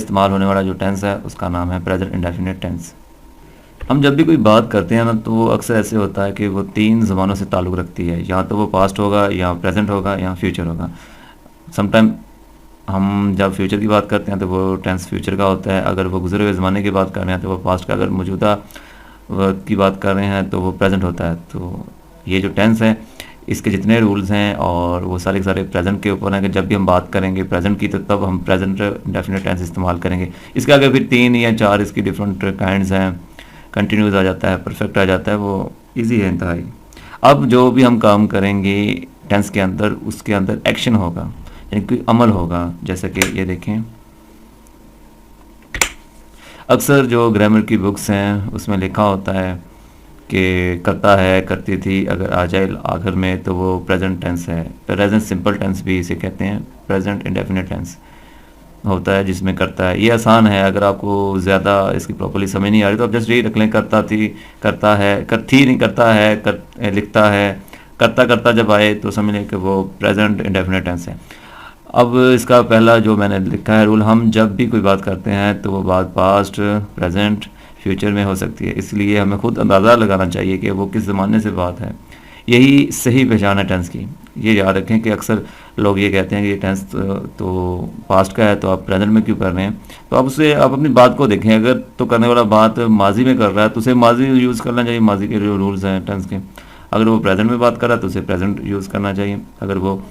इस्तेमाल होने वाला जो टेंस है उसका नाम है प्रेजेंट इंडेफिनिट टेंस। हम जब भी कोई बात करते हैं ना तो वो अक्सर ऐसे होता है कि वो 3 ज़मानों से ताल्लुक़ रखती है, या तो वो पास्ट होगा या प्रेजेंट होगा या फ्यूचर होगा। समटाइम हम जब फ्यूचर की बात करते हैं तो वो टेंस फ्यूचर का होता है, अगर वो गुजरे हुए ज़माने की बात कर रहे हैं तो वो पास्ट का, अगर मौजूदा वक्त की बात कर रहे हैं तो वो प्रेजेंट होता है। तो ये जो टेंस है इसके जितने रूल्स हैं और वो सारे के सारे प्रेजेंट के ऊपर हैं कि जब भी हम बात करेंगे प्रेजेंट की तो तब हम प्रेजेंट इंडेफिनिट टेंस इस्तेमाल करेंगे। इसके आगे फिर 3 या 4 इसकी डिफरेंट काइंड्स हैं, कंटिन्यूस आ जाता है, परफेक्ट आ जाता है, वो इजी है इंतहाई। अब जो भी हम काम करेंगे टेंस के अंदर उसके अंदर एक्शन होगा, यानी कोई अमल होगा। जैसे कि ये देखें, अक्सर जो ग्रामर की बुक्स हैं उसमें लिखा होता है कि करता है, करती थी, अगर आ जाए आखिर में तो वो प्रेजेंट टेंस है। प्रेजेंट सिंपल टेंस भी इसे कहते हैं, प्रेजेंट इंडेफिनिट टेंस होता है जिसमें करता है। ये आसान है, अगर आपको ज़्यादा इसकी प्रॉपर्ली समझ नहीं आ रही तो आप जस्ट यही रख लें, करता थी, करता है, थी नहीं, करता है, लिखता है, करता करता जब आए तो समझ लें कि वो प्रेजेंट इंडेफिनिट टेंस है। अब इसका पहला जो मैंने लिखा है रूल, हम जब भी कोई बात करते हैं तो वो बात पास्ट, प्रेजेंट, फ्यूचर में हो सकती है, इसलिए हमें खुद अंदाज़ा लगाना चाहिए कि वो किस ज़माने से बात है। यही सही पहचान है टेंस की। ये याद रखें कि अक्सर लोग ये कहते हैं कि ये टेंस तो पास्ट का है तो आप प्रेजेंट में क्यों कर रहे हैं। तो आप अपनी बात को देखें, अगर तो करने वाला बात माजी में कर रहा है तो उसे माजी यूज़ करना चाहिए, माजी के जो रूल्स हैं टेंस के। अगर वो प्रेजेंट में बात कर रहा है तो उसे प्रेजेंट यूज़ करना चाहिए, अगर वो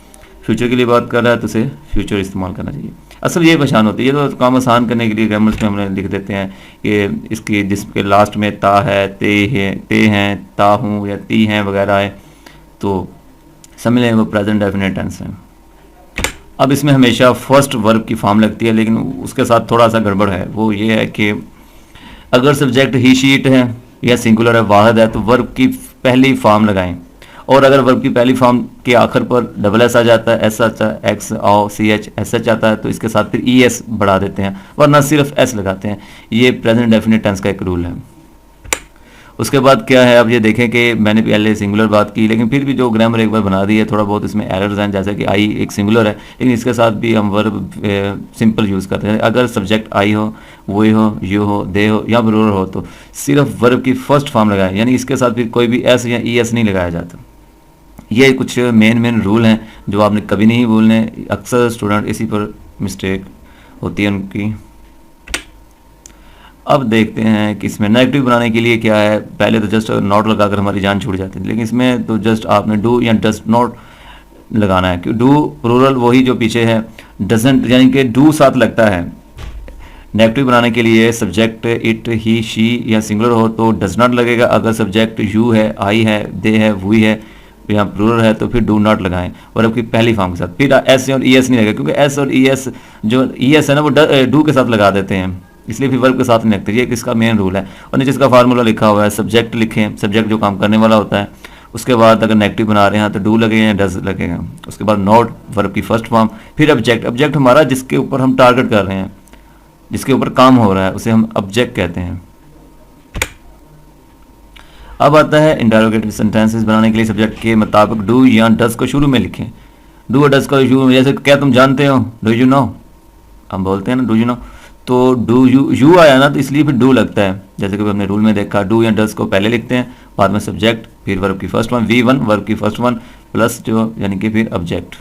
फ्यूचर के लिए बात कर रहा है तो उसे फ्यूचर इस्तेमाल करना चाहिए। असल ये पहचान होती है। ये तो काम आसान करने के लिए ग्रामर्स में हमने लिख देते हैं कि इसकी जिसके लास्ट में ता है, ते हैं, ता हूँ या ती हैं वगैरह है, तो समझ लें वो प्रेजेंट डेफिनेट टेंस है। अब इसमें हमेशा फर्स्ट वर्ब की फॉर्म लगती है, लेकिन उसके साथ थोड़ा सा गड़बड़ है। वो ये है कि अगर सब्जेक्ट ही शीट है या सिंगुलर है, वाहिद है, तो वर्ब की पहली फॉर्म लगाएं, और अगर वर्ब की पहली फॉर्म के आखिर पर डबल एस आ जाता है, एस आता है, एक्स आओ सी एच एस एच आता है, तो इसके साथ फिर ई एस बढ़ा देते हैं, वरना सिर्फ एस लगाते हैं। ये प्रेजेंट डेफिनेट टेंस का एक रूल है। उसके बाद क्या है, अब ये देखें कि मैंने पहले सिंगुलर बात की, लेकिन फिर भी जो ग्रामर एक बार बना दी है, थोड़ा बहुत इसमें एरर्स हैं, जैसे कि आई एक सिंगुलर है, लेकिन इसके साथ भी हम वर्ब सिंपल यूज़ करते हैं। अगर सब्जेक्ट आई हो, वो हो, यू हो, दे हो या प्लूरल हो, तो सिर्फ वर्ब की फर्स्ट फॉर्म लगाएं, यानी इसके साथ फिर कोई भी एस या ई एस नहीं लगाया जाता। ये कुछ मेन रूल हैं जो आपने कभी नहीं भूलने। अक्सर स्टूडेंट इसी पर मिस्टेक होती है उनकी। अब देखते हैं कि इसमें नेगेटिव बनाने के लिए क्या है। पहले तो जस्ट नॉट लगाकर हमारी जान छूट जाती है, लेकिन इसमें तो जस्ट आपने डू या डस्ट नॉट लगाना है, क्योंकि डू प्लूरल वही जो पीछे है, डजंट यानी कि डू साथ लगता है। नेगेटिव बनाने के लिए सब्जेक्ट इट, ही, शी या सिंगुलर हो तो डज नॉट लगेगा। अगर सब्जेक्ट यू है, आई है, दे है, वी है या प्लूरल है तो फिर डू नॉट लगाएं, और आपकी पहली फॉर्म के साथ। फिर एस और ई एस नहीं लगेगा, क्योंकि एस और ई एस जो ई एस है ना वो डू के साथ लगा देते हैं, इसलिए फिर वर्ब के साथ नहीं लगते। ये किसका मेन रूल है। और नीचे इसका फार्मूला लिखा हुआ है, सब्जेक्ट लिखें, सब्जेक्ट जो काम करने वाला होता है, उसके बाद अगर नेगेटिव बना रहे हैं तो डू लगेगा या डज लगेगा, उसके बाद नॉट वर्ब की फर्स्ट फॉर्म, फिर ऑब्जेक्ट। ऑब्जेक्ट हमारा जिसके ऊपर हम टारगेट कर रहे हैं, जिसके ऊपर काम हो रहा है, उसे हम ऑब्जेक्ट कहते हैं। अब आता है इंटरोगेटिव सेंटेंसेस बनाने के लिए सब्जेक्ट के मुताबिक डू या डज को शुरू में लिखें। डू और डज को शुरू में, जैसे क्या तुम जानते हो, डू यू नो, हम बोलते हैं ना डू यू नो, तो डू यू आया ना तो इसलिए फिर डू लगता है। जैसे कि हमने रूल में देखा, डू या डज को पहले लिखते हैं, बाद में सब्जेक्ट, फिर वर्ब की फर्स्ट वन, V1 वर्ब की फर्स्ट वन प्लस जो यानी कि फिर ऑब्जेक्ट।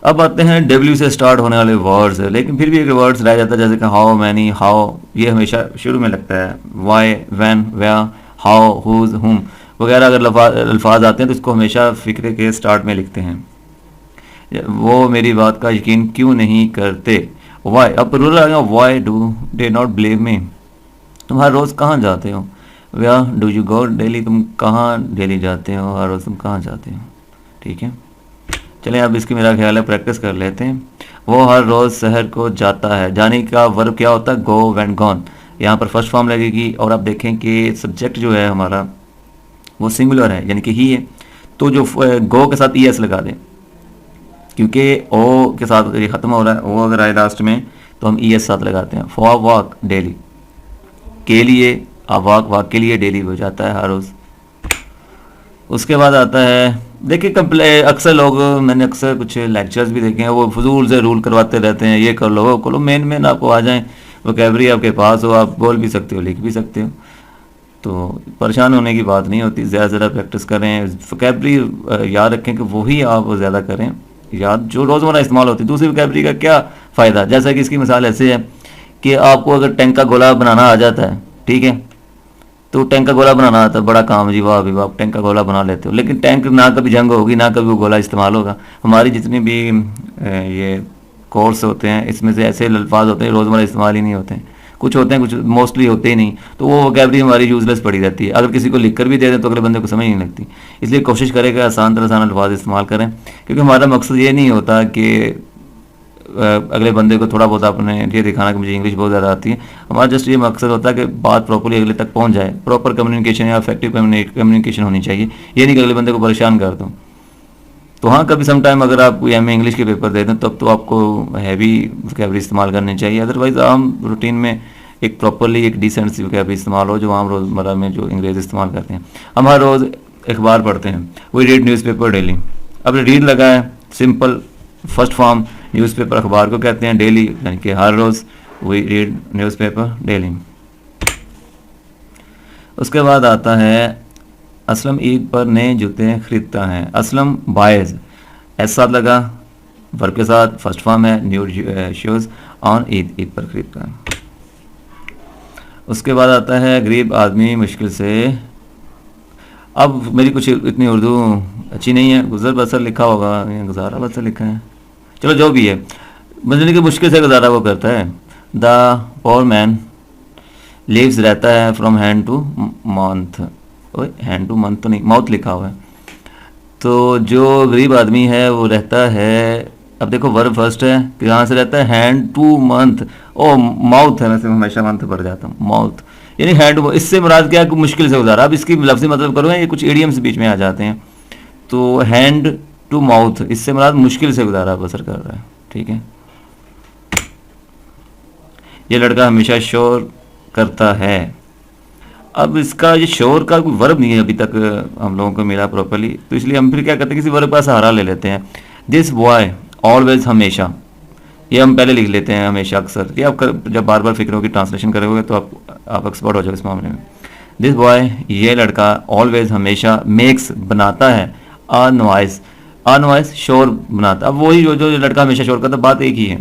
अब आते हैं W से स्टार्ट होने वाले वर्ड्स, लेकिन फिर भी एक वर्ड्स रह जाता है, जैसे कि हाउ, मैनी, हाउ, ये हमेशा शुरू में लगता है। Why, when, where, how, whose, whom वगैरह अगर अल्फाज आते हैं तो इसको हमेशा फिक्रे के स्टार्ट में लिखते हैं। वो मेरी बात का यकीन क्यों नहीं करते। वाई, अब रूल आ गया, why do they not believe me, तुम हर रोज़ कहाँ जाते हो। Where do you go daily, तुम कहाँ डेली जाते हो, हर रोज़ तुम कहाँ जाते हो। ठीक है, चलें अब इसकी मेरा ख्याल है प्रैक्टिस कर लेते हैं। वो हर रोज़ शहर को जाता है, जाने का वर्ब क्या होता है, गो, वेंट, गॉन। यहाँ पर फर्स्ट फॉर्म लगेगी, और आप देखें कि सब्जेक्ट जो है हमारा वो सिंगुलर है, यानी कि ही है, तो जो गो के साथ ई एस लगा दें, क्योंकि ओ के साथ ये ख़त्म हो रहा है, ओ अगर आए लास्ट में तो हम ई एस साथ लगाते हैं। फॉर वॉक डेली, के लिए वॉक, वॉक के लिए डेली हो जाता है हर रोज़। उसके बाद आता है देखिए अक्सर लोग, मैंने अक्सर कुछ लेक्चर्स भी देखे हैं, वो फजूल से रूल करवाते रहते हैं, ये कर लो वो कर लो, मेन मेन आपको आ जाए, वोकैबरी आपके पास हो, आप बोल भी सकते हो लिख भी सकते हो, तो परेशान होने की बात नहीं होती। ज़्यादा से ज़्यादा प्रैक्टिस करें, वोकैबरी याद रखें कि वही आप ज़्यादा करें याद जो रोज़मर्रा इस्तेमाल होती है। दूसरी वोकैबरी का क्या फ़ायदा, जैसा कि इसकी मिसाल ऐसे है कि आपको अगर टैंक का गोला बनाना आ जाता है, ठीक है, तो टैंक का गोला बनाना आता है, बड़ा काम जी, वाह भी वाह, आप टैंक का गोला बना लेते हो, लेकिन टैंक ना कभी जंग होगी ना कभी वो गोला इस्तेमाल होगा। हमारी जितनी भी ये कोर्स होते हैं इसमें से ऐसे अल्फाज होते हैं रोज़मर्रा इस्तेमाल ही नहीं होते हैं, कुछ होते हैं कुछ मोस्टली होते ही नहीं, तो वो वोकैबरी हमारी यूजलेस पड़ी रहती है। अगर किसी को लिख कर भी दे दें तो अगले बंदे को समझ नहीं लगती। इसलिए कोशिश करें कि आसान तरह आसान अल्फाज इस्तेमाल करें, क्योंकि हमारा मकसद ये नहीं होता कि अगले बंदे को थोड़ा बहुत आपने ये दिखाना कि मुझे इंग्लिश बहुत ज़्यादा आती है। हमारा जस्ट ये मकसद होता है कि बात प्रॉपर्ली अगले तक पहुंच जाए, प्रॉपर कम्युनिकेशन या इफेक्टिव कम्युनिकेशन होनी चाहिए, ये नहीं कि अगले बंदे को परेशान कर दूँ। तो हाँ, कभी सम टाइम अगर आप कोई एमए इंग्लिश के पेपर दे दें तब तो आपको हैवी वोकैबरी इस्तेमाल करनी चाहिए, अदरवाइज़ आम रूटीन में एक प्रॉपरली एक डिसेंट सी वोकैबरी इस्तेमाल हो जो आम रोज़मर्रा में जो अंग्रेज़ इस्तेमाल करते हैं। हम हर रोज़ अखबार पढ़ते हैं, वी रीड न्यूज़पेपर डेली। अब रीड लगा है, सिंपल फर्स्ट फॉर्म, न्यूज़पेपर अखबार को कहते हैं, डेली यानी कि हर रोज़ वी रीड न्यूज़पेपर डेली। उसके बाद आता है असलम ईद पर नए जूते खरीदता है। असलम बायज, एस साथ लगा, वर्ब के साथ, फर्स्ट फॉर्म है, new shoes on Eid, Eid पर खरीदता है। उसके बाद आता है गरीब आदमी मुश्किल से, अब मेरी कुछ इतनी उर्दू अच्छी नहीं है, गुजर बसर लिखा होगा या गुजारा बसर लिखा है, चलो जो भी है, मतलब कि मुश्किल से गुजारा वो करता है। द पोर मैन लिव्स, रहता है, from hand two month, hand two month तो नहीं, माउथ लिखा हुआ है, तो जो गरीब आदमी है वो रहता है, अब देखो वर्ब फर्स्ट है, कहाँ से रहता है, हैंड टू मंथ, ओ माउथ है, वैसे हमेशा मंथ पढ़ जाता हूँ, माउथ यानी हैंड, इससे मुराद क्या है, मुश्किल से गुजारा। अब इसकी लफ्ज़ी मतलब करो, ये कुछ इडियम्स बीच में आ जाते हैं, तो हैंड टू माउथ, इससे मुराद मुश्किल से गुजारा बसर कर रहा है, ठीक है। ये लड़का हमेशा शोर करता है, अब इसका ये शोर का कोई वर्ब नहीं है अभी तक हम लोगों को मिला प्रॉपरली, तो इसलिए हम फिर क्या करते हैं, किसी वर्ब का सहारा ले लेते हैं। दिस बॉय ऑलवेज, हमेशा, ये हम पहले लिख लेते हैं हमेशा अक्सर, ये आप जब बार बार फिक्रों की ट्रांसलेशन करोगे तो आप एक्सपर्ट हो जाओगे इस मामले में। दिस बॉय, ये लड़का, ऑलवेज, हमेशा, मेक्स, बनाता है, आ नॉइस, आ नॉइस, शोर बनाता। अब वही जो लड़का हमेशा शोर करता, बात एक ही है।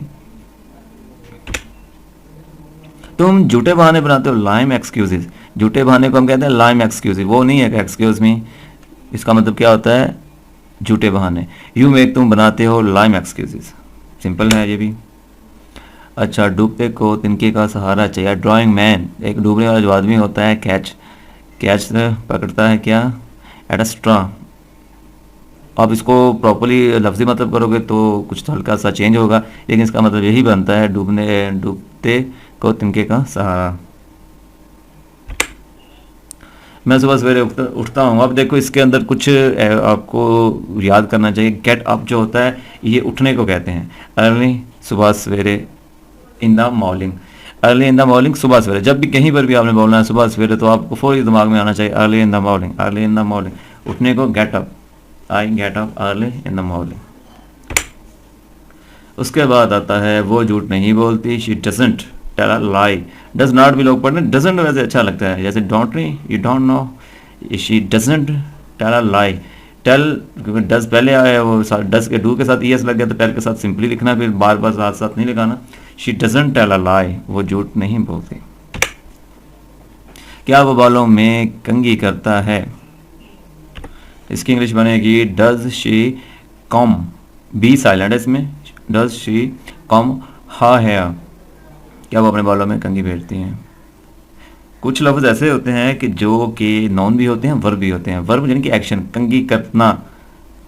तुम झूठे बहाने बनाते हो, लाइम एक्सक्यूजेज, झूठे बहाने को हम कहते हैं लाइम एक्सक्यूजेज, वो नहीं है कि एक्सक्यूज मी, इसका मतलब क्या होता है, झूठे बहाने। यू मेक, तुम बनाते हो, लाइम एक्सक्यूजेज, सिंपल है ये भी। अच्छा, डूबते को तिनके का सहारा चाहिए, ड्राइंग मैन, एक डूबने वाला जो आदमी होता है, कैच, कैच पकड़ता है क्या, एट अ स्ट्रा। आप इसको प्रॉपरली लफ्ज़ी मतलब करोगे तो कुछ तो हल्का सा चेंज होगा, लेकिन इसका मतलब यही बनता है, डूबते को तिनके का सहारा। मैं सुबह सवेरे उठता हूँ, अब देखो इसके अंदर कुछ आपको याद करना चाहिए। गेट अप जो होता है ये उठने को कहते हैं, अर्ली, सुबह सवेरे, इन the morning, early in the morning, सुबह सवेरे। जब भी कहीं पर भी आपने बोलना है सुबह सवेरे तो आपको फौरी दिमाग में आना चाहिए early in the morning, early in the morning, उठने को get up, I get up early in the morning. उसके बाद आता है वो झूठ नहीं बोलती, she doesn't tell a lie, does not भी लोग पढ़ने, डजंट वैसे अच्छा लगता है, जैसे डोंट नहीं, you don't know, she doesn't tell a lie, tell क्योंकि डज पहले आया, वो डज के डू के साथ ईएस लग गया तो टेल के साथ सिंपली लिखना, फिर बार बार साथ साथ नहीं लिखाना। शी डजंट टेल अ लाई, वो झूठ नहीं बोलती। क्या वो बालों में कंघी करता है, इसकी इंग्लिश बनेगी does she comb, b silent है इसमें, does she comb her hair, क्या वो अपने बालों में कंघी फेरती हैं। कुछ लफ्ज़ ऐसे होते हैं कि जो कि नॉन भी होते हैं, वर्ब भी होते हैं। वर्ब यानी कि एक्शन, कंघी करना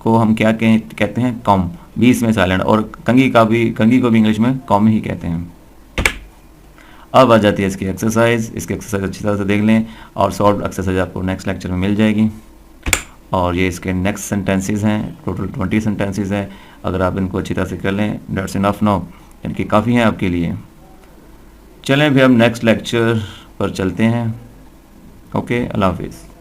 को हम क्या कहते हैं, कॉम, बी इसमें साइलेंट, और कंघी को भी इंग्लिश में कॉम ही कहते हैं। अब आ जाती है इसकी एक्सरसाइज, इसकी एक्सरसाइज अच्छी तरह से देख लें, और सॉल्व एक्सरसाइज आपको नेक्स्ट लेक्चर में मिल जाएगी। और ये इसके नेक्स्ट सेंटेंसेस हैं, टोटल 20 सेंटेंसेस हैं, अगर आप इनको अच्छी तरह से कर लें दैट्स इनफ नाउ, यानी कि काफ़ी हैं आपके लिए। चलें फिर हम नेक्स्ट लेक्चर पर चलते हैं। ओके, अल्लाह हाफिज़।